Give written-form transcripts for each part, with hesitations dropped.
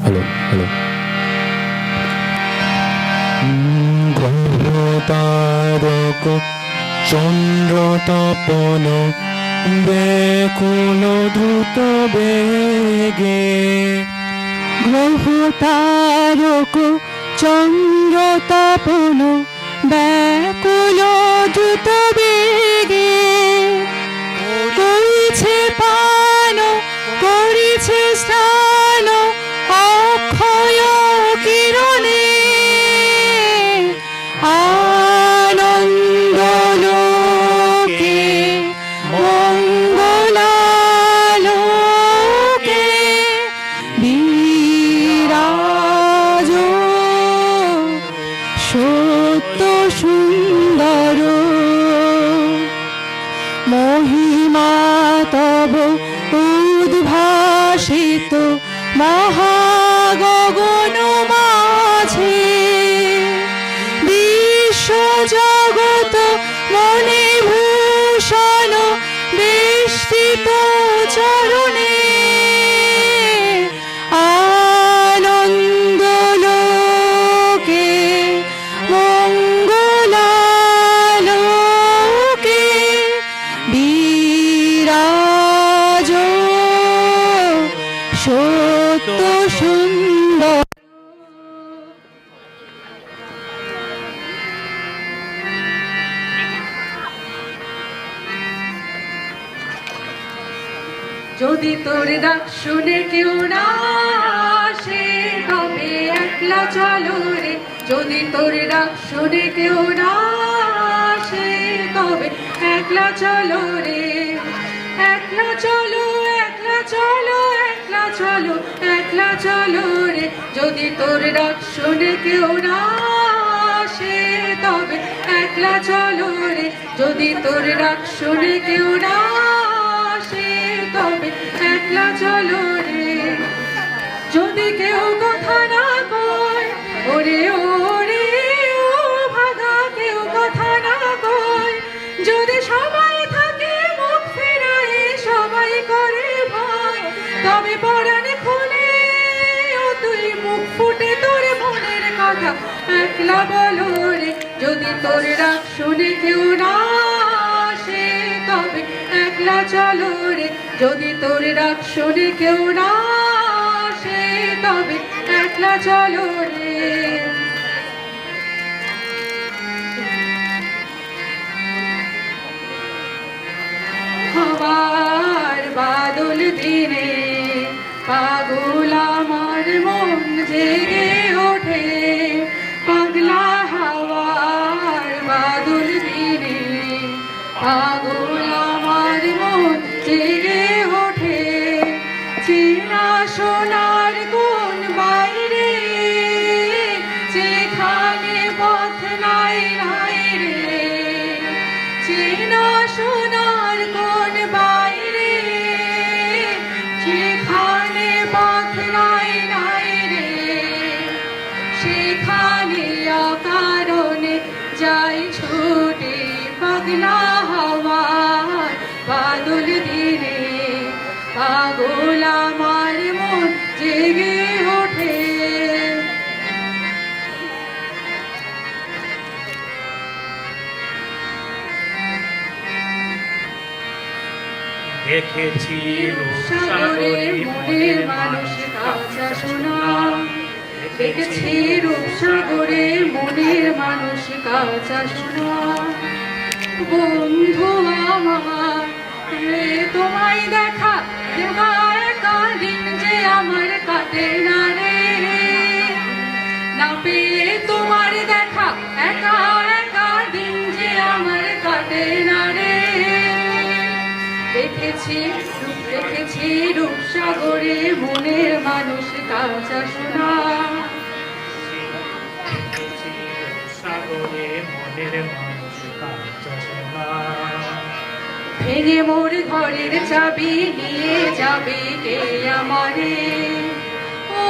Hello hello. গ্রহতারক চন্দ্র তপন ব্যাকুল দ্রুত বেগে। গ্রহতারক চন্দ্র তপন ব্যাকুল দ্রুত বেগে। করিছে পান করিছে স্নান অক্ষয় কিরণে। আনন্দ লোকে মঙ্গলালোকে বিরাজ সত্য সুন্দর। মহিমা তব উদ্ভাসিত মহাগগন মাঝে। বিশ্ব জগৎ মনে ভূষণ বেষ্টিত চরণে। আনন্দ লোকে মঙ্গলালোকে বিরাজ সত্য সুন্দর। যদি তোর ডাক শুনে কেউ না আসে তবে একলা চলো রে। যদি তোর ডাক শুনে কেউ না আসে তবে একলা চলো রে। একলা চলো একলা চলো একলা চলো একলা চলো রে। যদি তোর ডাক শুনে কেউ না আসে তবে একলা চলো রে। যদি তোর ডাক শুনে কেউ না আসে তবে একলা চলো রে। যদি কেউ কথা না কয় ওরে ওরে ও ভাগা কেউ কথা না কয়। যদি সবাই থাকে মুখ ফেরায় সবাই করে ভয় তবে পরাণ খুলে ও তুই মুখ ফুটে তোর মনের কথা একলা বলো রে। যদি তোর ডাক শুনে কেউ না আসে তবে একলা চলো রে। যদি তোর ডাক শুনে কেউ না আসে তবে একলা চলো রে। হাওয়ার বাদল দিনে পাগল আমার মন জেগে ওঠে। পাগলা হাওয়ার বাদল দিনে পাগল আমার মন জেগে ওঠে। চেনা সোনার কোন বাইরে যেখানে পথ নাই নাই রে। চেনা সোনার কোন বাইরে যেখানে পথ নাই নাই রে। সেখানে অকারণে যাই ছুটে পাগলা হাওয়ার বাদল দিনে পাগল আমার মন জেগে ওঠে। দেখেছি সাগরে মনের মানুষ কাঁচা সোনা। দেখেছি রূপসাগরে মনের মানুষ কাঁচা সোনা। বন্ধু আমার রে তোমায় দেখা দেখা একা দিন যে আমার কাটে না রে। না পেয়ে তোমার দেখা একা একা দিন যে আমার কাটে না রে। দেখেছি দেখেছি রূপসাগরে মনের মানুষ কাঁচা সোনা। সাগরে মনের মানুষ কাঁচা সোনা। ভেঙে মোর ঘরের চাবি নিয়ে যাবে কে আমারে। ও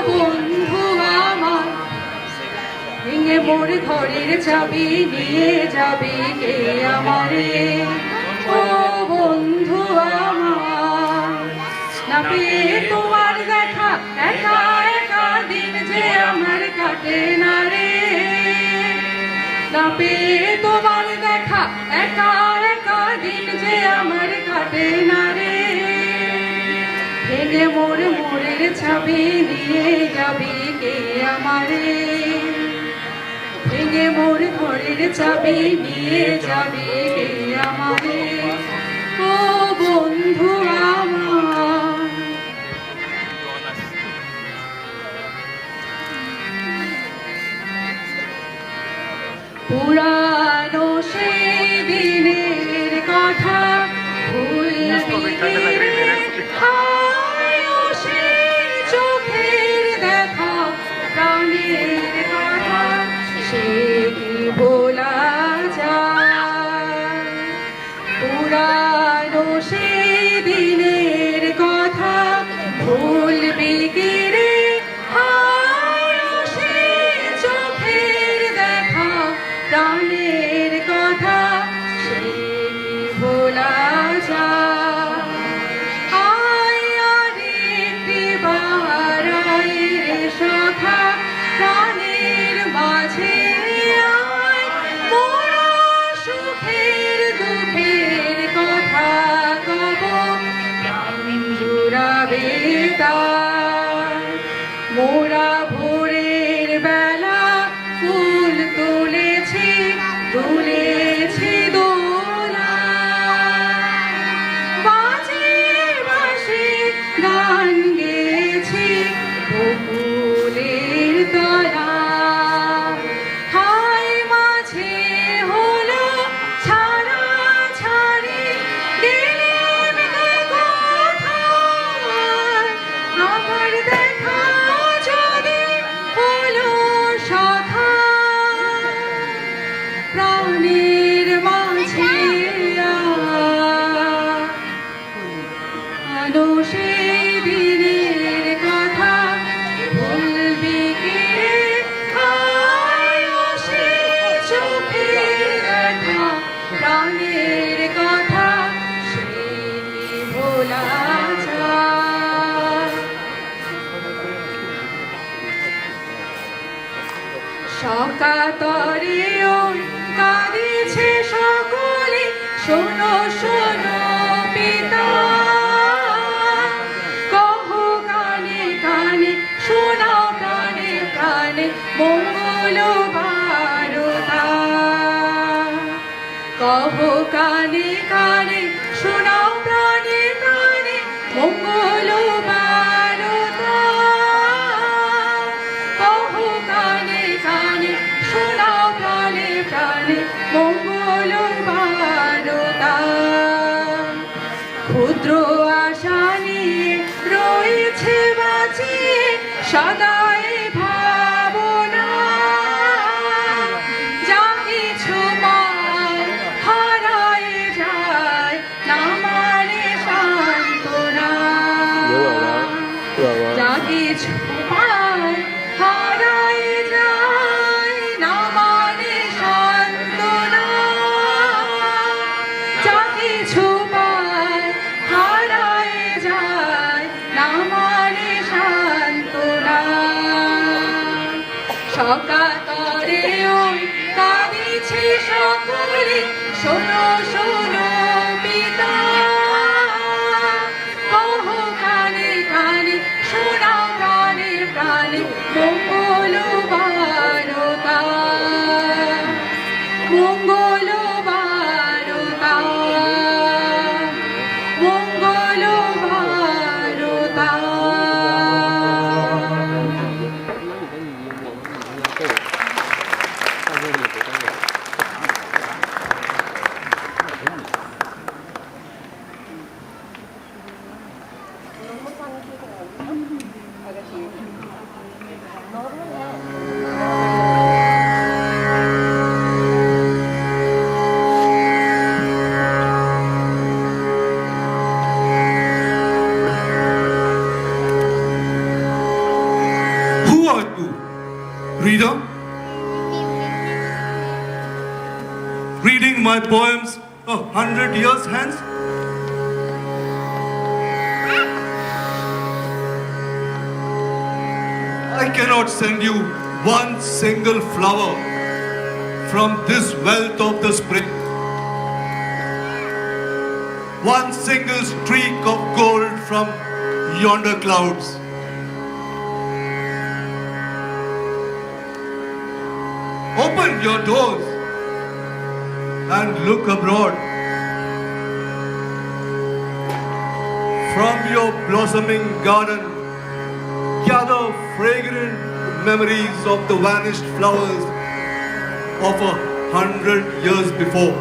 বন্ধু আমার ভেঙে মোর ঘরের চাবি নিয়ে যাবে কে আমারে। ও বন্ধু আমার না পেয়ে তোমার দেখা একা একা দিন যে আমার কাটে না রে, না পেয়ে তোমার দেখা একা একা দিন যে আমার কাটে না রে। ভেঙে মোর মোরের ছাবি নিয়ে যাবি কে আমারে, ভেঙে মোর ঘরের চাবি নিয়ে যাবি কে আমারে। ও বন্ধু আমার, পুরানো সেই দিনের কথা ভুলবি কি রে? হায় ও সেই চোখের দেখা প্রাণের কথা সে কি ভোলা যায়? পুরানো সেই দিনের কথা ভুলবি কি রে? হায় ও সেই চোখের দেখা প্রাণের কথা সে কি ভোলা যায়? আয় আরেকটি বার আয় রে সখা প্রাণের মাঝে আয়, মোরা সুখের দুঃখের কথা কব প্রাণ জুড়াবে তার। মোরা ভোরের বেলা ফুল তুলেছি তুলেছি দোলা, বাজে বাঁশি গান গেয়েছি বকুলের তলা। হায় মাঝে হলো ছাড়া ছাড়ি গেলেন কোথায়, আবার দেখা যদি হলো সখা প্রাণের মাঝে আলো সেই দিনের কথা ভুলবি কি রে? হায় ও সেই চোখের দেখা প্রাণের কথা সে কি ভোলা যায়? সকাতরে ওই কাঁদিছে সকলে শোনো শোনো পিতা, কহো কানে কানে শোনাও প্রাণে প্রাণে মঙ্গল বারতা। কহো কানে কানে শোনাও প্রাণে প্রাণে মঙ্গল বারতা। কহো কানে কানে শোনাও প্রাণে প্রাণে মঙ্গল বারতা। ক্ষুদ্র আশা নিয়ে রয়েছে বাঁচিয়ে সদাই ভাবনা, যা কিছু পায় হারায় যায় না মানে সান্ত্বনা। যা কিছু পায় হারায় যায় না মানে সান্ত্বনা। যা কিছু পায় হারায় যায় না মানে সান্ত্বনা। সকাতরে ওই কাঁদিছে সকলে শোনো শোনো পিতা, কহো কানে কানে শোনাও প্রাণে প্রাণে মঙ্গল বারতা। মঙ্গল বারতা, মঙ্গল বারতা। Who are you? Reader? Reading my poems 100 years hence? I cannot send you one single flower from this wealth of the spring, one single streak of gold from yonder clouds. Open your doors and look abroad. From your blossoming garden, gather fragrant memories of the vanished flowers of 100 years before.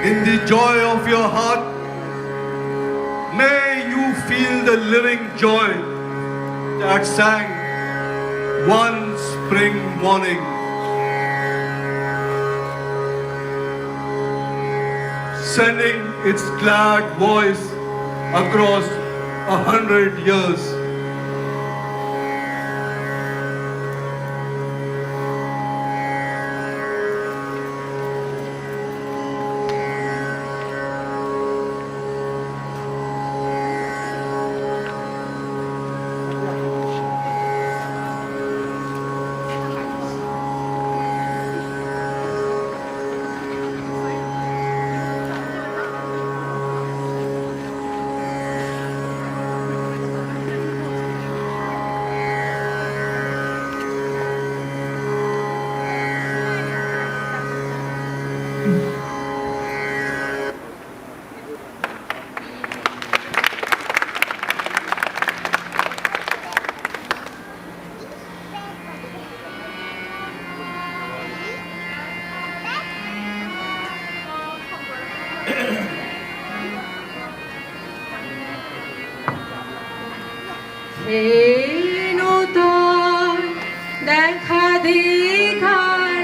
In the joy of your heart, may you feel the living joy that sang one spring morning, sending its glad voice across 100 years. নূতন দেখা দেখার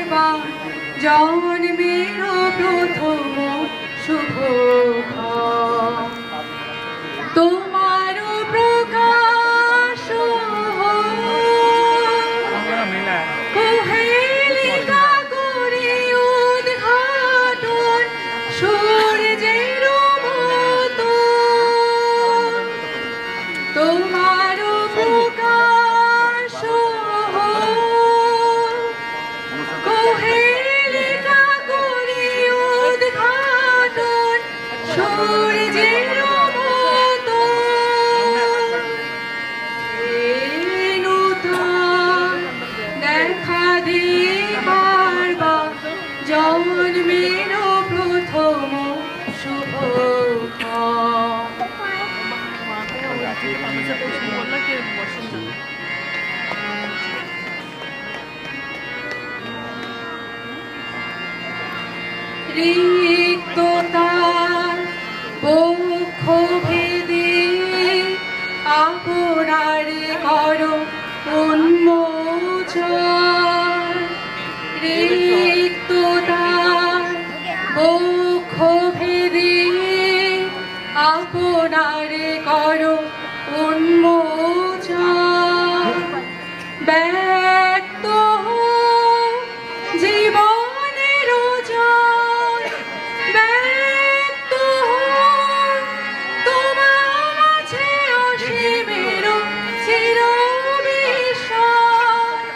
জন্মের প্রথম শুভ তোমার প্রকাশ কোহেলিকা করে উদ্ঘাটন সূর্যের মতো তোমার প্রকাশ কোহেলিকা করে উদ্ঘাটন সূর্যের মতো নূতন দেখা দেবার জন্মের প্রথম শুভ রিক্ততার বক্ষ ভেদে আপনার করো উন্মোচন রিক্ততার বক্ষ ভেদে আপনার করো উন্মোচন ব্যক্ত জীবনের জয় ব্যক্ত তোমার মাঝে অসীমের চির বিস্ময়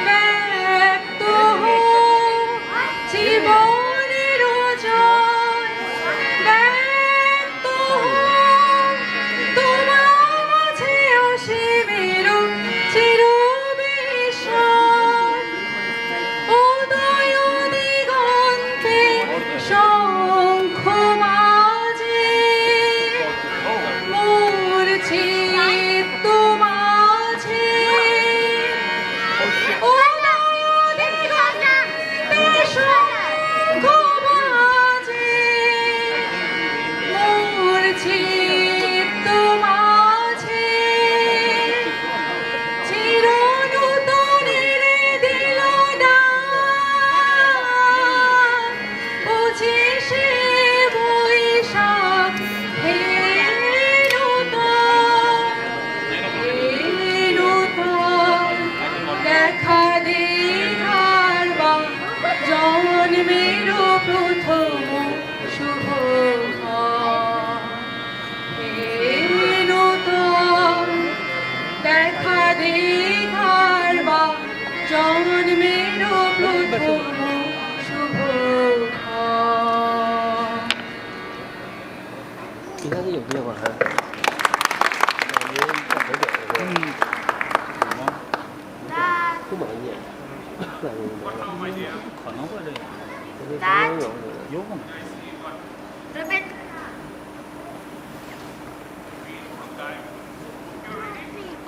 ব্যক্ত জীবনের জয় ব্যক্ত তোমার মাঝে অসীমের চির বিস্ময় উদয় দিগন্তে শঙ্খ মাঝে মূর্ছিত মাঝে উদয় দিগন্তে শঙ্খ জন্মের প্রথম শুভ其他的有变化还？不满意。可能会这样，有可能。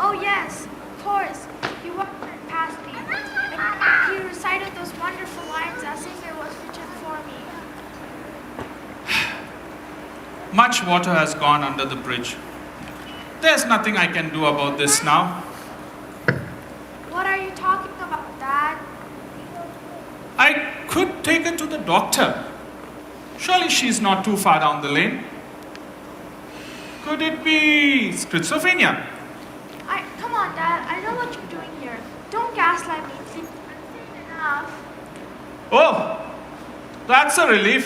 Oh yes, of course. He walked past me. And he recited those wonderful lines as if it was written for me. Much water has gone under the bridge. There's nothing I can do about this now. What are you talking about, Dad? I could take her to the doctor. Surely she's not too far down the lane. Could it be schizophrenia? Come on, Dad. I know what you're doing here. Don't gaslight me, please. Enough. Oh, that's a relief.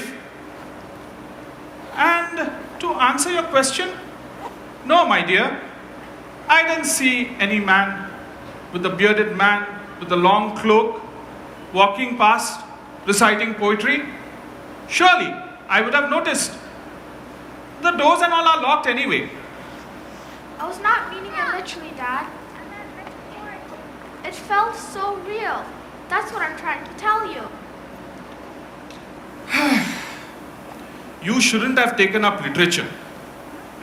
And to answer your question, no, my dear. I didn't see any man with a bearded man with a long cloak walking past reciting poetry. Surely I would have noticed. The doors and all are locked anyway. I was not meaning it literally, Dad. It felt so real. That's what I'm trying to tell you. You shouldn't have taken up literature.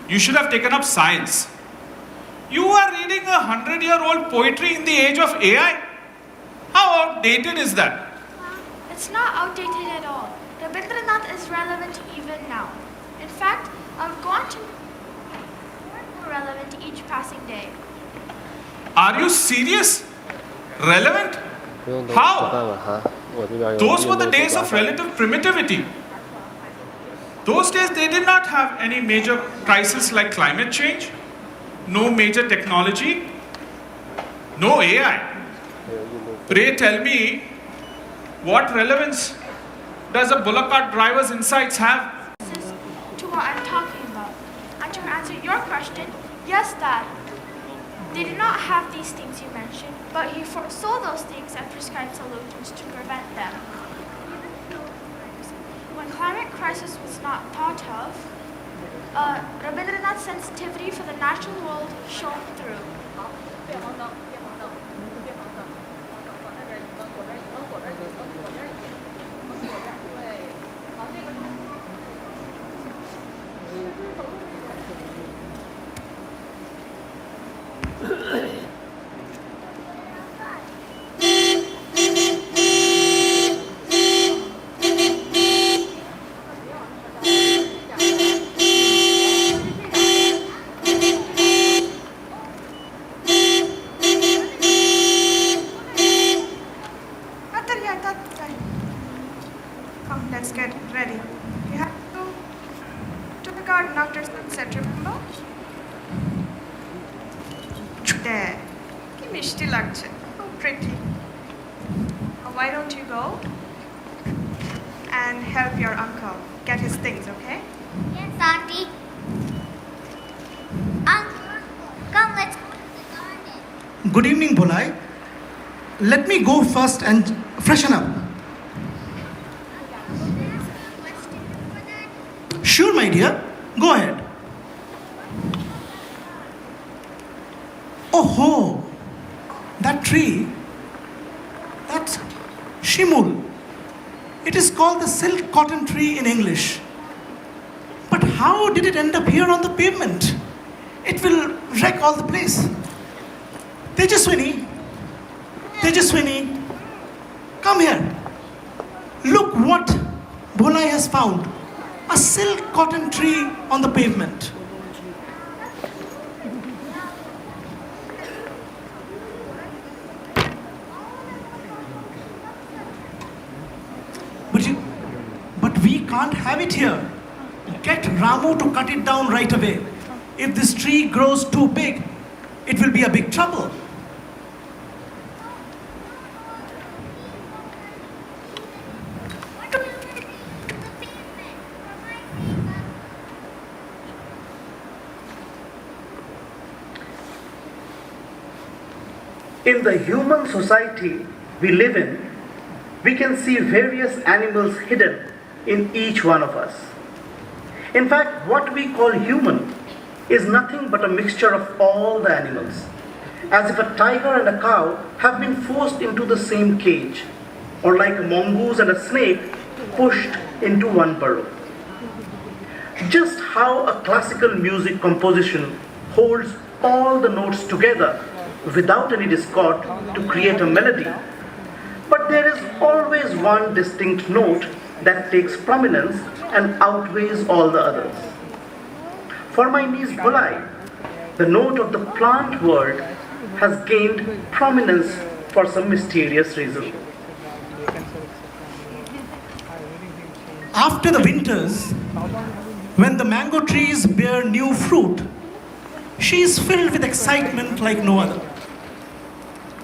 You should have taken up science. You are reading 100-year-old poetry in the age of AI? How outdated is that? It's not outdated at all. Rabindranath is relevant even now. In fact, I'm going to more and more relevant each passing day. Are you serious? Relevant? 不用动， How? 吃饭了哈。我这边有。 Those were the days of relative primitivity. Those days they did not have any major crisis like climate change, no major technology, no AI. Pray tell me, what relevance does a bullock cart driver's insights have? This is to what I'm talking about. And to answer your question, yes, Dad. They did not have these things you mentioned, but he foresaw those things and prescribed solutions to prevent them. When climate crisis was not thought of, Rabindranath's sensitivity for the natural world shone through. Come, let's get ready. You have to go to the garden after sunset, remember? There. কি মিষ্টি লাগছে. So pretty. Why don't you go and help your uncle get his things, okay? Yes, Auntie. Uncle, come, let's go to the garden. Good evening, Bolai. Let me go first and freshen up. Sure, my dear. Go ahead. Oh ho! That tree, that's shimul. It is called the silk cotton tree in English. But how did it end up here on the pavement? It will wreck all the place. Tejaswini, come here. Look what Bholai has found. A silk cotton tree on the pavement. But we can't have it here. Get Ramu to cut it down right away. If this tree grows too big, it will be a big trouble. In the human society, we live in, we can see various animals hidden in each one of us. In fact, what we call human is nothing but a mixture of all the animals, as if a tiger and a cow have been forced into the same cage, or like a mongoose and a snake pushed into one burrow. Just how a classical music composition holds all the notes together without any discord to create a melody, but there is always one distinct note that takes prominence and outweighs all the others. For my niece Bhulai, the note of the plant world has gained prominence for some mysterious reason. After the winters, when the mango trees bear new fruit, she is filled with excitement like no other.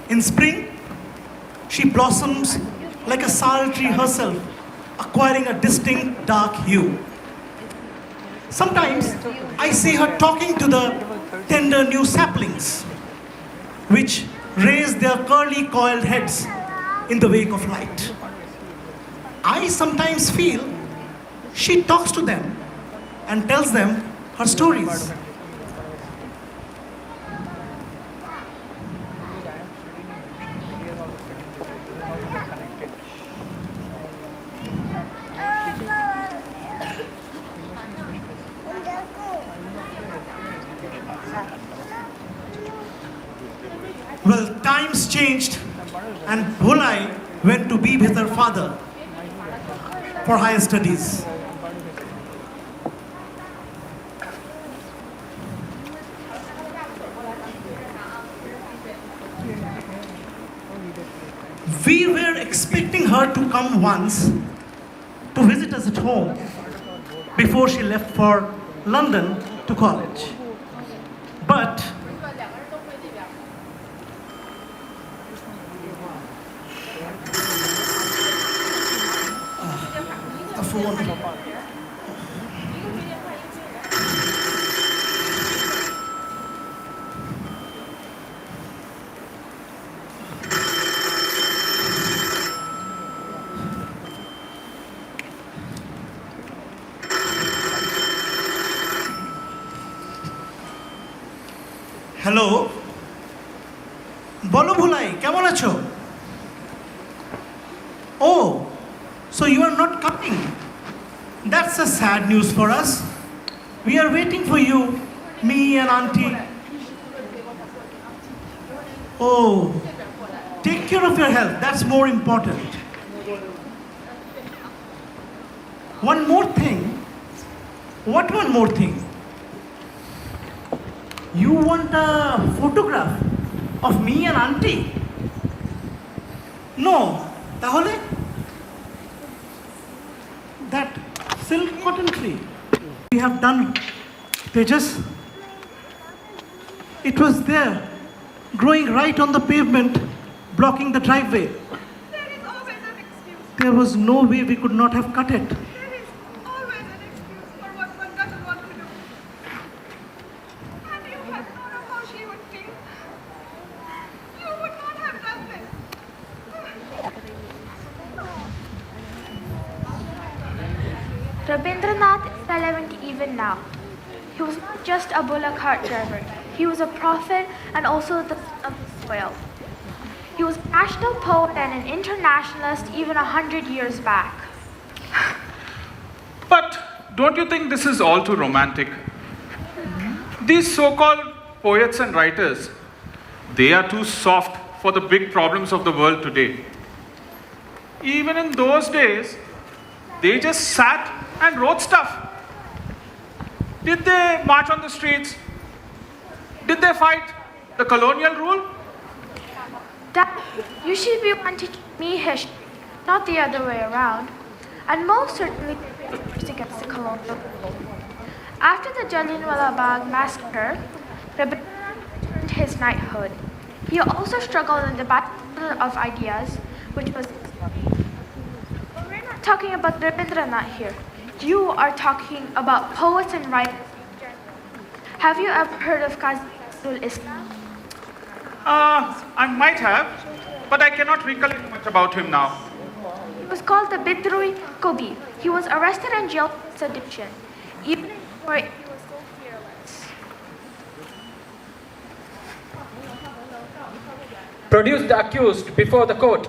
In spring, she blossoms like a sal tree herself, acquiring a distinct dark hue. Sometimes I see her talking to the tender new saplings, which raise their curly coiled heads in the wake of light. I sometimes feel she talks to them and tells them her stories. Well, times changed and Bhulai went to be with her father for higher studies. We were expecting her to come once to visit us at home before she left for London to college. But the phone. Hello, বলো ভুলাই, কেমন আছো? Oh, so you are not coming. That's a sad news for us. We are waiting for you, me and auntie. Oh, take care of your health. That's more important. One more thing. What one more thing? You want a photograph of me and auntie? No, tahole? That silk cotton tree we have done, Tejas. It was there, growing right on the pavement, blocking the driveway. There is always an excuse. There was no way we could not have cut it. There is always an excuse for what one doesn't want to do. And you had thought of how she would feel. You would not have done this. Rabindranath is relevant even now. He was not just a bullock cart driver. He was a prophet and also the son of the soil. He was a national poet and an internationalist even 100 years back. But don't you think this is all too romantic? These so-called poets and writers, they are too soft for the big problems of the world today. Even in those days, they just sat and wrote stuff. Did they march on the streets? Did they fight the colonial rule? Dad, you should be one to teach me history, not the other way around. And most certainly against the colonial rule. After the Jallianwala Bagh massacre, Rabindranath earned his knighthood. He also struggled in the battle of ideas, which was. But we're not talking about Rabindranath here. You are talking about poets and writers. Have you ever heard of Qazi Nazrul Islam? I might have, but I cannot recollect much about him now. He was called the Bidroi Kobi. He was arrested and jailed for sedition. Even before he was so fearless. Produce the accused before the court.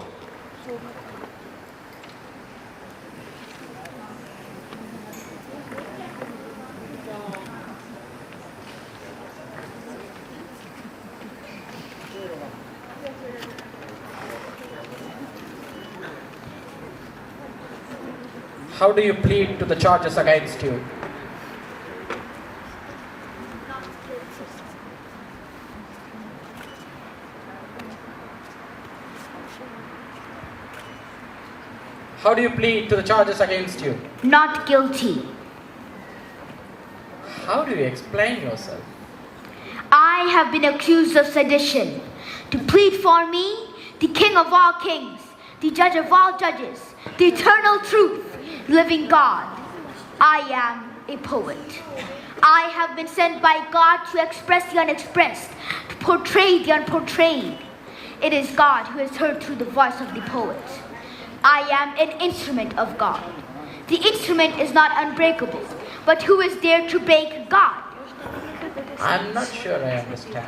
How do you plead to the charges against you? How do you plead to the charges against you? Not guilty. How do you explain yourself? I have been accused of sedition. To plead for me, the King of all kings, the Judge of all judges, the eternal truth, living God. I am a poet. I have been sent by God to express the unexpressed, to portray the unportrayed. It is God who is heard through the voice of the poet. I am an instrument of God. The instrument is not unbreakable, but who is there to break God? I'm not sure I understand.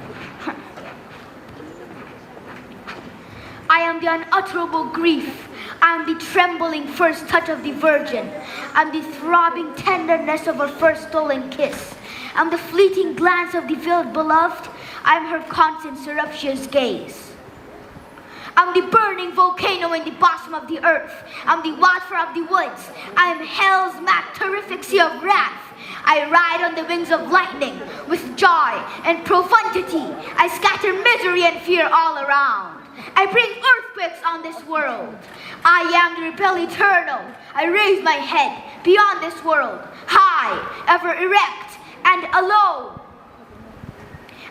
I am the unutterable grief. I am the trembling first touch of the Virgin. I am the throbbing tenderness of her first stolen kiss. I am the fleeting glance of the veiled beloved. I am her constant surreptitious gaze. I am the burning volcano in the bosom of the earth. I am the wildfire of the woods. I am hell's mad terrific sea of wrath. I ride on the wings of lightning with joy and profundity. I scatter misery and fear all around. I bring earthquakes on this world. I am the rebel eternal. I raise my head beyond this world, high, ever erect, and alone.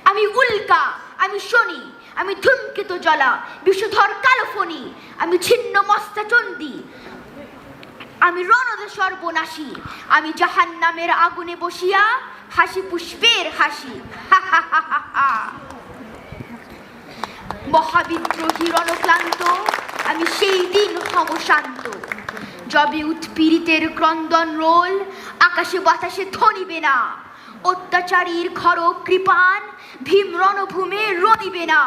আমি উল্কা, আমি শনি, আমি ধূমকেতু জ্বলা, বিষধর কালোফণি, আমি ছিন্ন মস্তা চণ্ডী, আমি রণদে সর্বনাশী, আমি জাহান্নামের আগুনে বসিয়া হাসি পুষ্পের হাসি। মহাবিদ্রোহী রণক্লান্ত, আমি সেই দিন হব শান্ত। যবে উৎপীড়িতের ক্রন্দন রোল আকাশে বাতাসে থনিবে না, অত্যাচারীর খড়গ কৃপান ভীম রণভূমে রণিবে না।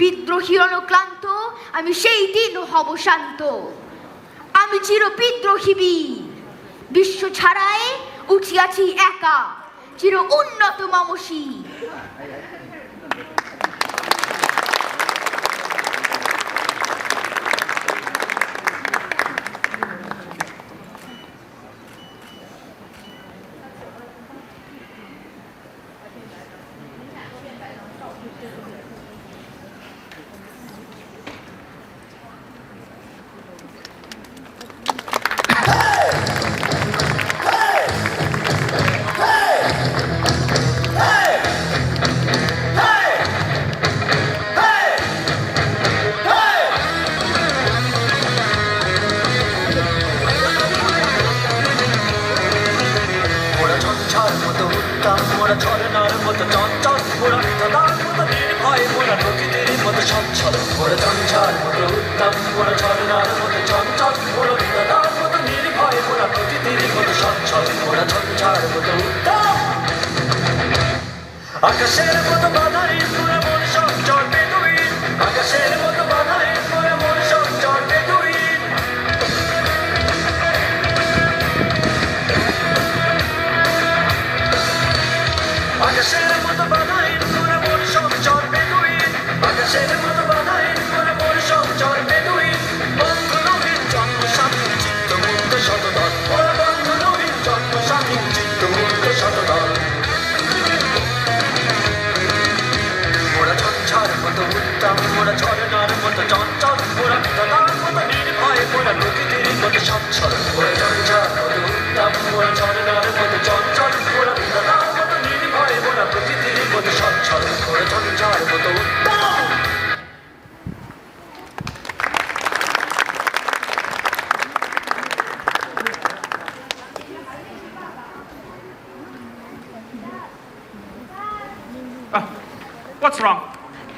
বিদ্রোহী রণক্লান্ত, আমি সেই দিন হব শান্ত। আমি চির বিদ্রোহী বীর, বিশ্ব ছাড়ায় উঠিয়াছি একা, চির উন্নত মমসী। মোরা ঝরনার মতো চঞ্চল, মোরা ধাঁধার মতো নির্ভয়, মোরা প্রকৃতির মতো সচ্ছল। মোরা ঝঞ্ঝার মতো উত্তম, মোরা ঝরনার মতো চঞ্চল, মোরা ধাঁধার মতো নির্ভয়, মোরা প্রকৃতির মতো সচ্ছল। মোরা ঝঞ্ঝার মতো উত্তম, আকাশের মতো বাধাই, মোরা মন সঞ্চল বেদুইন। আকাশের মতো বাধাই, মোরা মন সঞ্চল বেদুইন। আকাশের মতো বাধাই, মোরা মন সঞ্চল বেদুইন। আকাশের মতো বাধাই, মোরা মন সঞ্চল বেদুইন। বন্ধু নবীন জন্ম স্বাধীন চিত্ত মুক্ত শতদল, মোরা বন্ধু নবীন জন্ম স্বাধীন চিত্ত মুক্ত শতদল। মোরা ঝঞ্ঝার মতো উত্তম, মোরা ঝরনার মতো চঞ্চল, মোরা ধাঁধার মতো নির্ভয়, মোরা প্রকৃতির মতো সচ্ছল। মোরা ঝঞ্ঝার মতো উত্তম, মোরা ঝরনার মতো চঞ্চল, মোরা ধাঁধার মতো নির্ভয়, মোরা প্রকৃতির মতো সচ্ছল। মোরা ঝঞ্ঝার মতো উত্তম। What's wrong?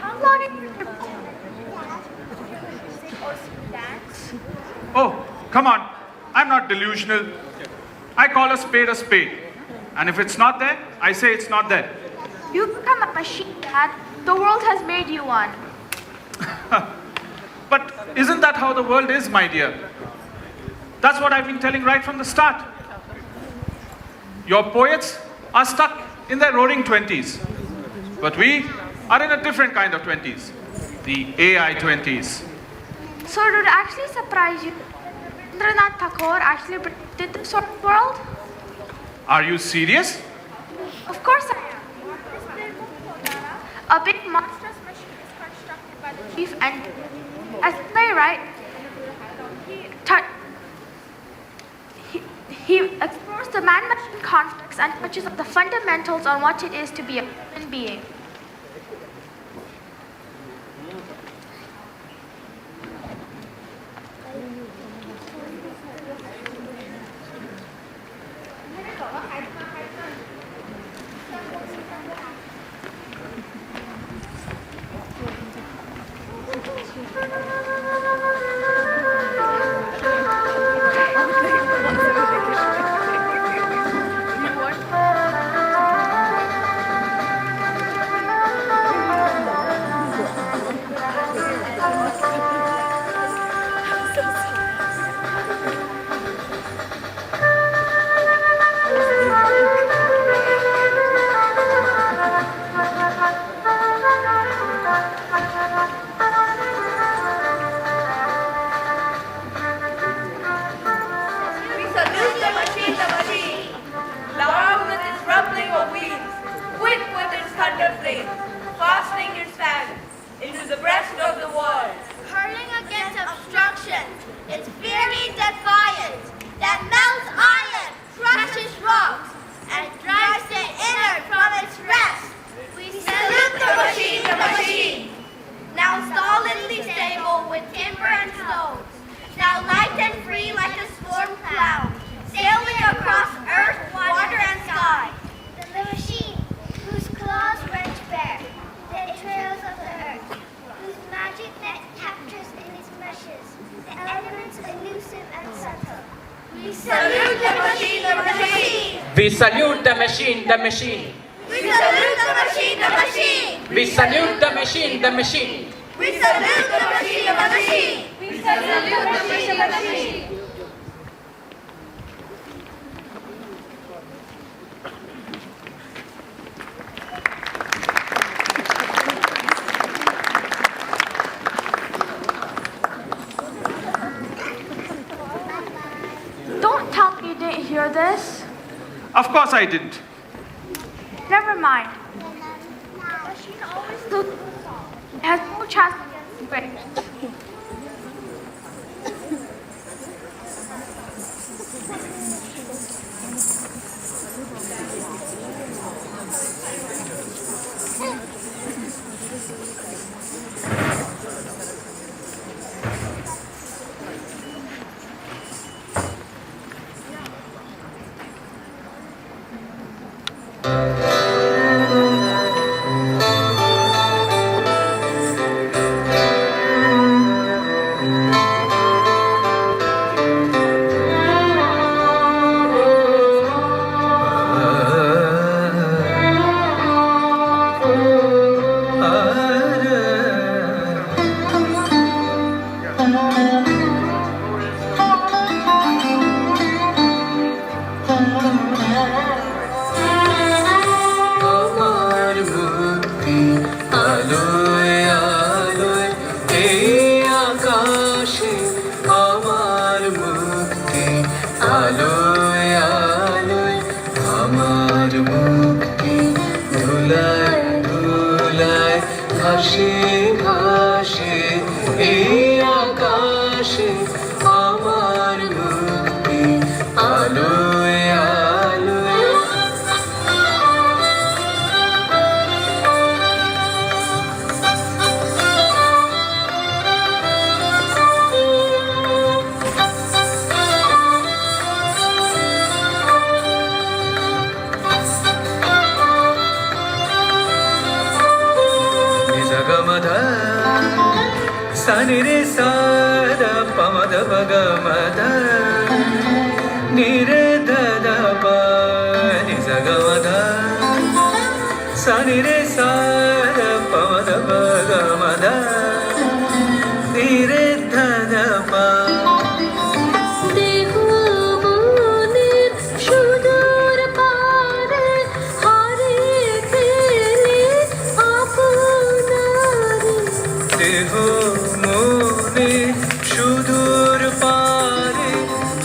How long Come on, I'm not delusional. I call a spade a spade. And if it's not there, I say it's not there. You've become a machine, Dad. The world has made you one. But isn't that how the world is, my dear? That's what I've been telling right from the start. Your poets are stuck in their roaring 20s. But we are in a different kind of 20s. The AI 20s. So did it actually surprise you? Rabindranath Tagore actually predicted this sort of world? Are you serious? Of course I am. A big monstrous machine is constructed by the chief and as they right, he explores the man-machine conflicts and touches on the fundamentals on what it is to be a human being. We salute the machine, the machine. We salute the machine, the machine. We salute the machine, the machine. We salute the machine, the machine. We salute the machine, the machine. Don't tell me you didn't hear this. Of course I didn't. Never mind. The machine always has no chance against breakage. Sani re sa da pa ma da ga ma da ni re da da pa ni sa ga ma da sa ni re sa da pa ma da pa ga ma da ni re da da pa সুদূর পারে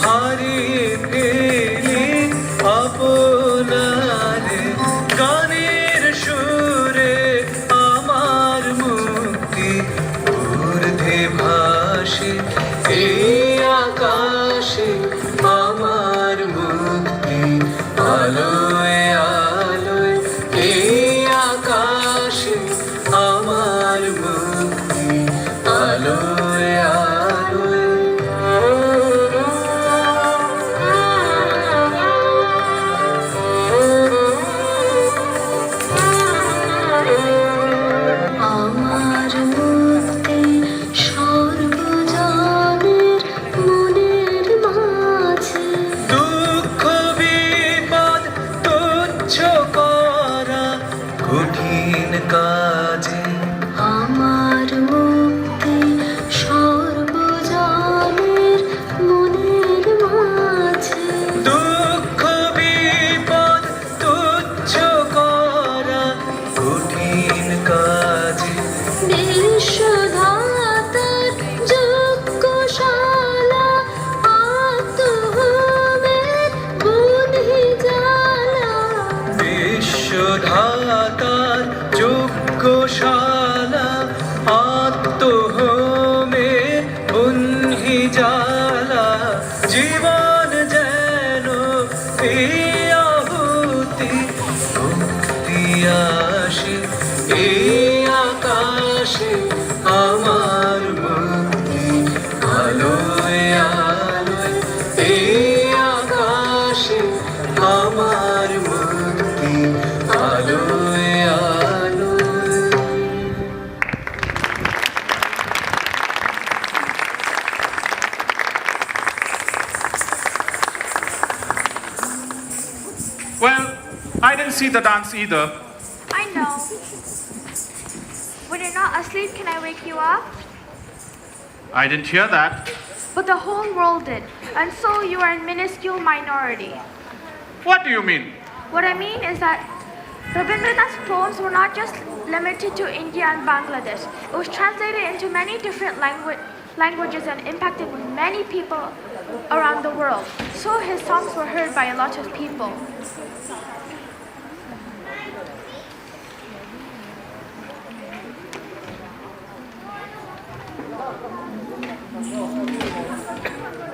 হারিয়ে ফেলি আপনারে গানের সুরে আমার মুক্তি ঊর্ধ্বে ভাসে এই আকাশে আমার মুক্তি আলোয় আলোয় এই আকাশে আমার মুক্তি আলোয় আমার মুক্তি সর্বজনের মনের মাঝে দুঃখ বিপদ তুচ্ছ করা কঠিন কাজে আমার মুক্তি সর্বজনের মনের মাঝে দুঃখ বিপদ তুচ্ছ করা কঠিন কাজে বিশ্বধাতার যজ্ঞশালা আত্মহোমের বুদ্ধি জ্বালা বিশ্বধাতার যজ্ঞশালা আত্মহোমে বহ্নি জ্বালা জীবন যেন এই আহুতি মুক্তি আসে এই আকাশে আমার মুক্তি আলোয় আলোয় এই আকাশে আমার মুক্তি আলোয় আলোয় Well, I didn't see the dance either. I know. When you're not asleep, can I wake you up? I didn't hear that. But the whole world did, and so you are a minuscule minority. What do you mean? What I mean is that Rabindranath's poems were not just limited to India and Bangladesh. It was translated into many different languages and impacted many people around the world. So his songs were heard by a lot of people.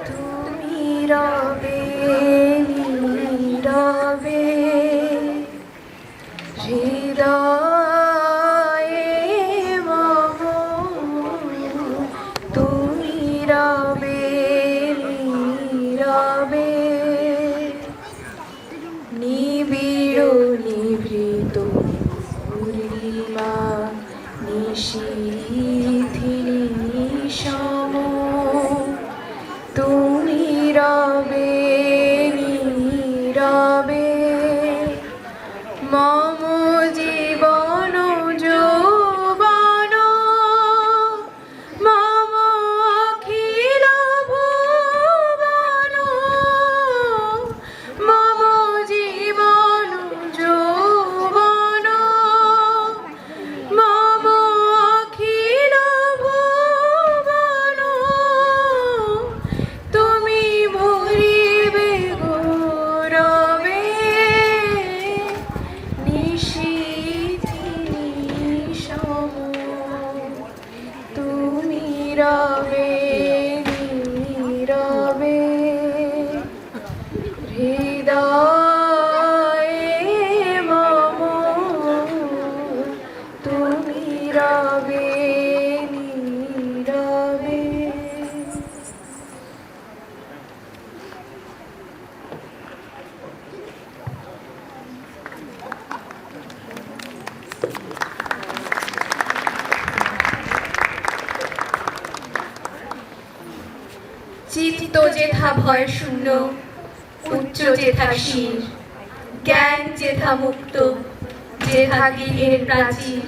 তুমি রবে নীরবে হৃদয়ে মম তুমি রবে নীরবে নিবিড় নিভৃত পূর্ণিমা নিশীথিনী সম তুমি রবে নীরবে মম জীবন যৌবন মম অখিল ভুবন মম জীবন যৌবন মম অখিল ভুবন তুমি ভরিবে গৌরবে নিশীথিনী সম তুমি রবে নীরবে হৃদয়ে মম তুমি রবে নীরবে যেথা ভয় শূন্য উচ্চ যেথা শির জ্ঞান যেথা মুক্ত যেথা গৃহের প্রাচীর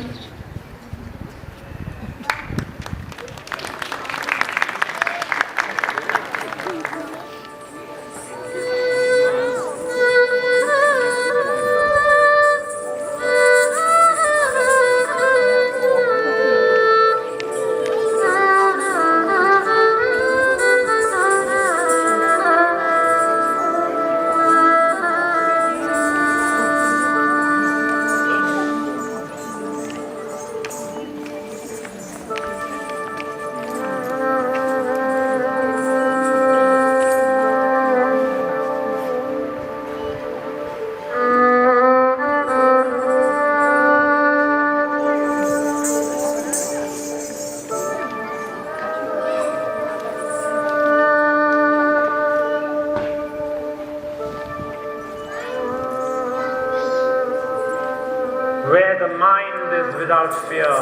where the mind is without fear,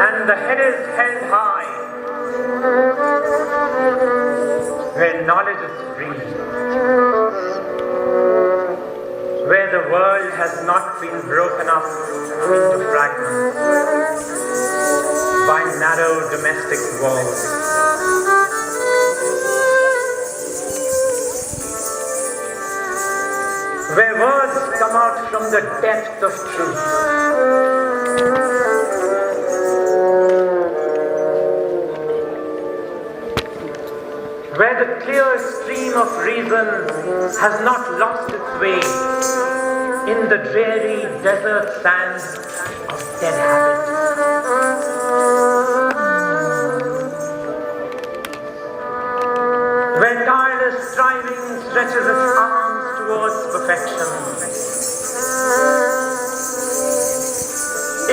and the head is held high, where knowledge is free, where the world has not been broken up into fragments by narrow domestic walls. Where words come out from the depth of truth. Where the clear stream of reason has not lost its way in the dreary desert sands of dead habit. Where tireless striving stretches its arms towards perfection,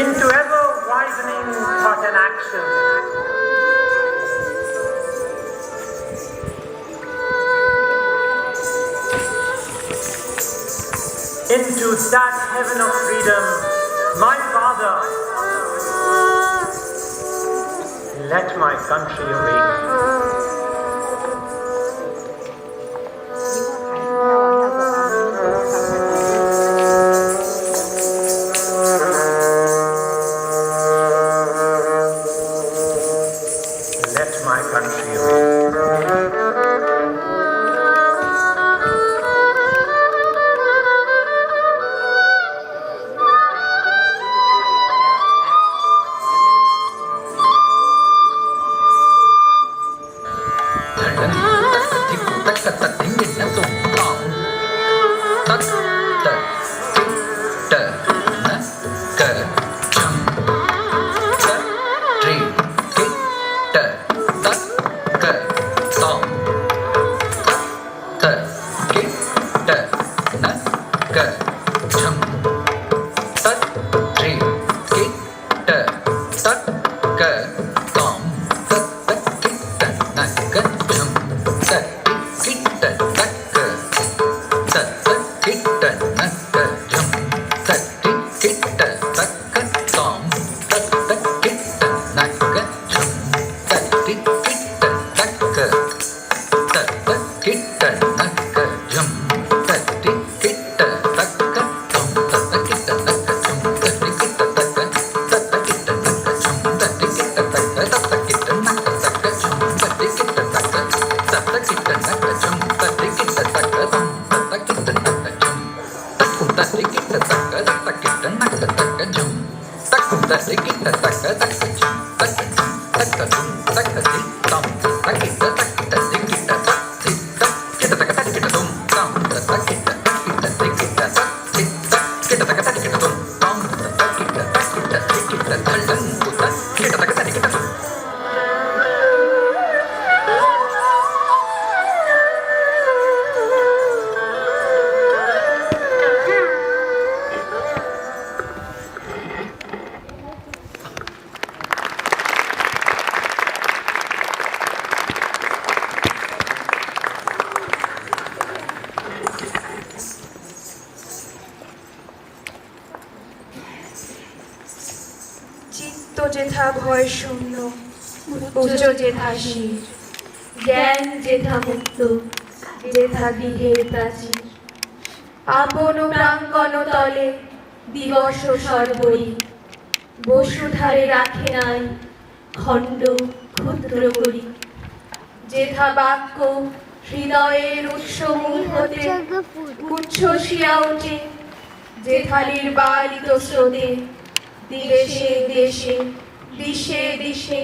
into ever-widening thought and action. Into that heaven of freedom, my Father, let my country awake. যেথা ভয় শূন্য উচ্চ যেথা শির জ্ঞান যেথা মুক্ত যেথা গৃহের প্রাচীর আপন প্রাঙ্গণ তলে দিবস সর্বই বসুধারে রাখে নাই খণ্ড ক্ষুদ্র করি যেথা বাক্য হৃদয়ের উৎসমূল হতে উচ্ছ্বসিয়া ওঠে যেথা নির্বালিত স্রোতে দিদেশে দেশে দিশে দিশে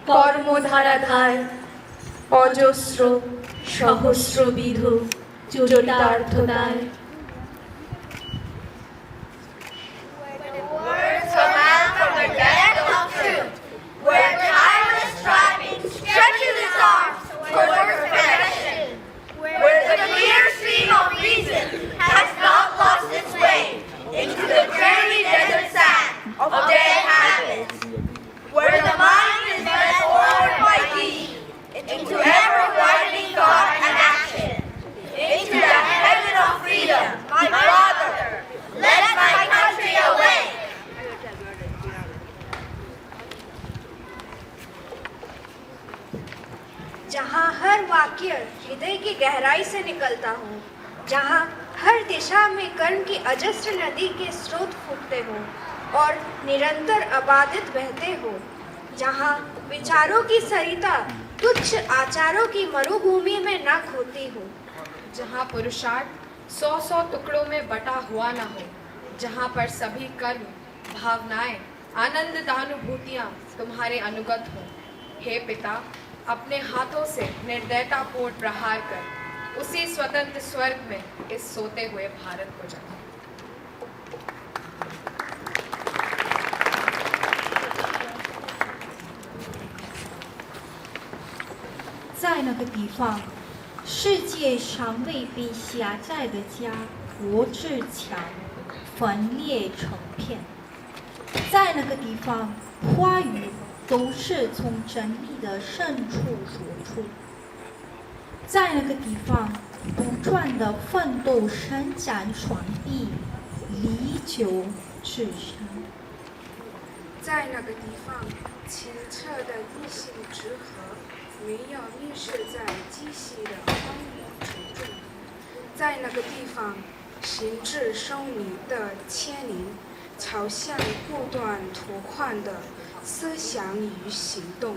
কর্মধারাধায় অজস্র সহস্রবিধ চরিতার্থতায় Words come out from the depth of truth, where tireless striving stretches its arms towards perfection, where the clear stream of reason has not lost its way into the dreary desert sand of dead habits, where the mind is led forward by deed into ever-widening thought and action, into the heaven of freedom, my Father, let my country awake. जहाँ हर वाक्य हृदय की गहराई से निकलता हो, जहाँ हर दिशा में कर्म की अजस्र नदी के स्रोत फूटते हो और निरंतर अबाधित बहते हो, जहाँ विचारों की सरिता तुच्छ आचारों की मरुभूमि में न खोती हो, जहाँ पुरुषार्थ 100 टुकड़ों में बटा हुआ न हो, जहाँ पर सभी कर्म भावनाएं आनंदानुभूतियाँ तुम्हारे अनुगत हो। हे पिता, अपने हाथों से निर्दयतापूर्ण प्रहार कर उसी स्वतंत्र स्वर्ग में इस सोते हुए भारत को जगा। 在那个地方，世界尚未被狭窄的家国志强分裂成片。在那个地方，话语都是从真理的深处说出。在那个地方，不断的奋斗伸展双臂，历久至深。在那个地方，清澈的异性之河没有溺逝在鸡细的荒野之中。在那个地方，行至生灵的牵引，朝向不断拓宽的思想与行动，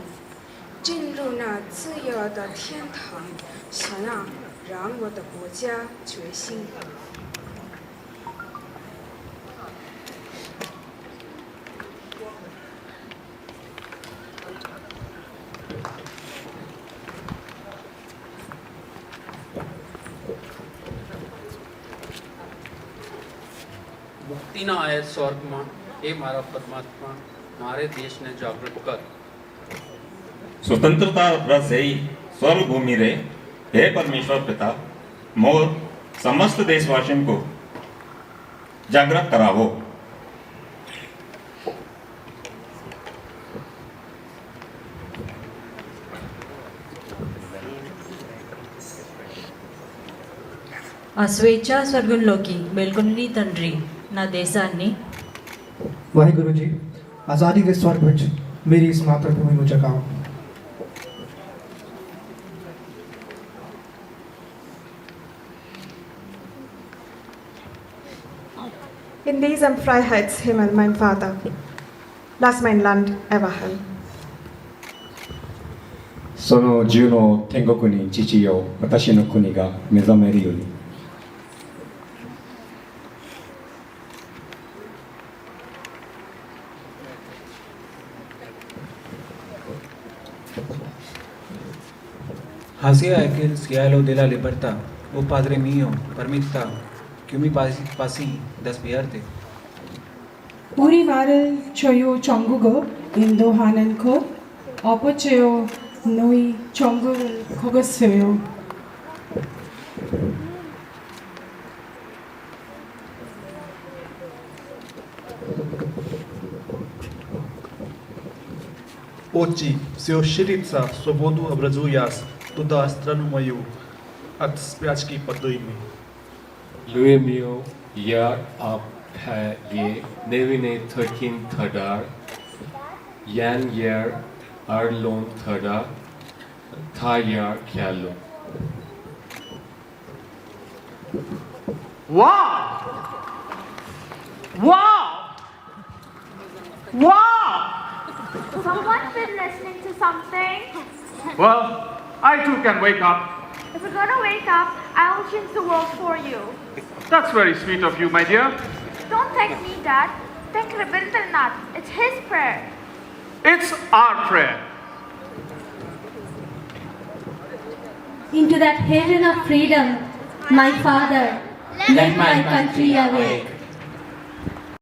进入那自由的天堂，想要让我的国家觉醒。મુક્તિના આયત સ્વર્ગમાં એ મારા પરમાત્મા મારે દેશને જાગૃત કર. स्वतंत्रता रस है स्वर्ग भूमि रे हे परमेश्वर पिता मोर समस्त देशवासियों को जागृत करावो. ఆ స్వేచ్ఛా స్వర్గంలోకి మేల్కొని తండ్రి నా దేశాన్ని वाहिगुरु जी आज़ादी के स्वर्ग विच मेरी इस मातृभूमि में जगाओ. In diesem Freiheitshimmel, mein Vater, lass mein Land erwachen. その10の天国に父よ、私の国が目覚めるように。 Hacia aquel cielo de la libertad, oh Padre mío, permita que mi pasi despierte. 우리 말을 저요 전국어 인도하는 것 어버째요 너희 전국을 거겼어요. Отче, все ширится, свободу образуясь, туда страну мою, от спячки подойми. Lui mio, iar ap ha ye, nevine thirkin thadar, yan yer arlon thada, था या ख्यालो Wow! Wow! Wow! Someone's been listening to something. Well, I too can wake up. If you're gonna wake up, I will change the world for you. That's very sweet of you, my dear. Don't thank me, Dad. Thank Rabindranath. It's his prayer. It's our prayer. Into that haven of freedom, my father, let my country awake.